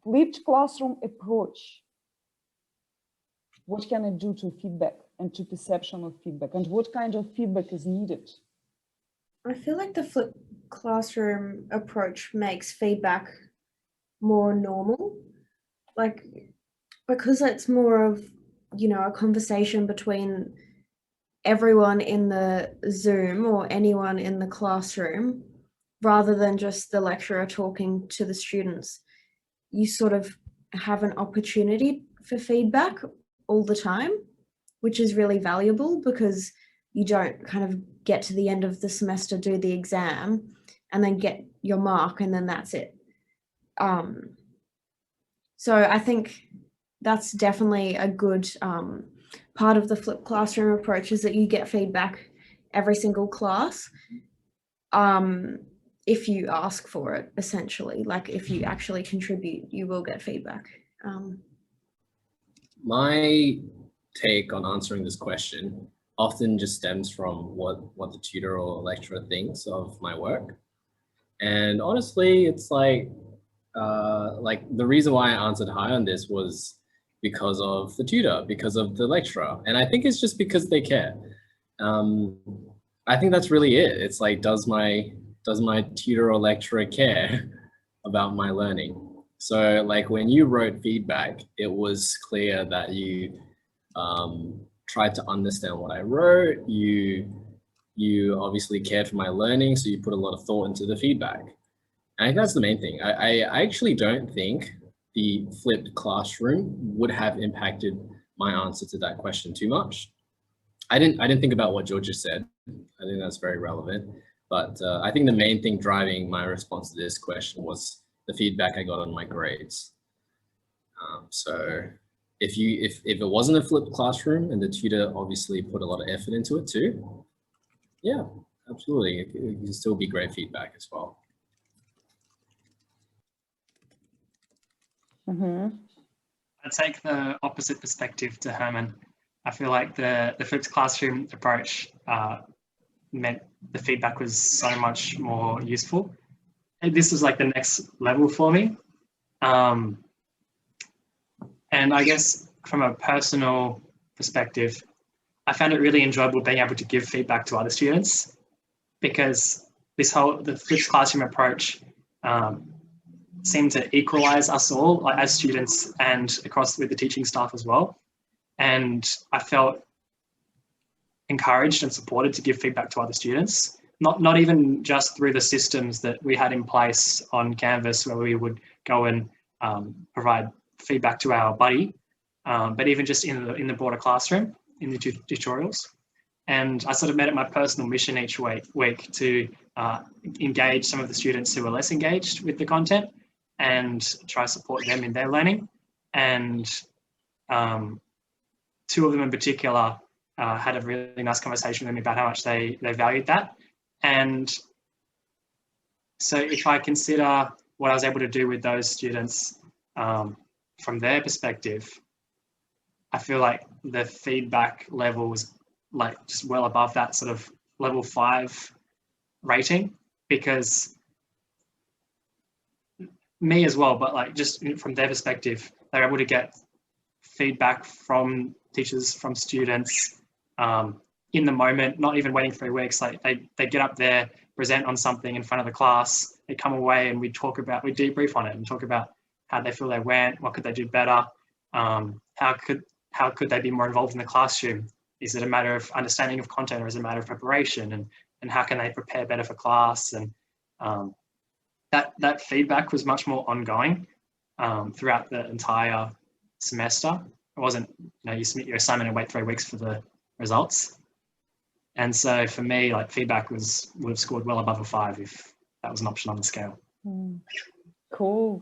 flipped classroom approach, what can it do to feedback and to perception of feedback, and what kind of feedback is needed? I feel like the flipped classroom approach makes feedback more normal, like because it's more of, you know, a conversation between everyone in the Zoom or anyone in the classroom, rather than just the lecturer talking to the students. You sort of have an opportunity for feedback all the time, which is really valuable because you don't kind of get to the end of the semester, do the exam, and then get your mark, and then that's it. So I think that's definitely a good part of the flipped classroom approach, is that you get feedback every single class if you ask for it, essentially. Like if you actually contribute, you will get feedback. My take on answering this question often just stems from what the tutor or lecturer thinks of my work. And honestly, it's like the reason why I answered high on this was because of the tutor, because of the lecturer. And I think it's just because they care. I think that's really it. It's like, does my tutor or lecturer care about my learning? So like when you wrote feedback, it was clear that you tried to understand what I wrote. You obviously cared for my learning, so you put a lot of thought into the feedback. And I think that's the main thing. I actually don't think the flipped classroom would have impacted my answer to that question too much. I didn't think about what George just said. I think that's very relevant. But I think the main thing driving my response to this question was the feedback I got on my grades. So if it wasn't a flipped classroom and the tutor obviously put a lot of effort into it too, yeah, absolutely, it can still be great feedback as well. I take the opposite perspective to Herman. I feel like the flipped classroom approach meant the feedback was so much more useful. And this was like the next level for me. And I guess from a personal perspective, I found it really enjoyable being able to give feedback to other students, because the flipped classroom approach seemed to equalize us all, like as students and across with the teaching staff as well. And I felt encouraged and supported to give feedback to other students, not even just through the systems that we had in place on Canvas, where we would go and provide feedback to our buddy, but even just in the broader classroom, in the tutorials. And I sort of made it my personal mission each week to engage some of the students who were less engaged with the content and try to support them in their learning. And two of them in particular had a really nice conversation with me about how much they valued that. And so if I consider what I was able to do with those students from their perspective, I feel like the feedback level was like just well above that sort of level 5 rating, because me as well, but like just from their perspective, they're able to get feedback from teachers, from students in the moment, not even waiting 3 weeks. Like they get up there, present on something in front of the class, they come away and we debrief on it and talk about how they feel they went, what could they do better, how could they be more involved in the classroom? Is it a matter of understanding of content, or is it a matter of preparation, and how can they prepare better for class? And that feedback was much more ongoing throughout the entire semester. It wasn't, you submit your assignment and wait 3 weeks for the results. And so for me, like feedback would have scored well above a 5 if that was an option on the scale. Cool.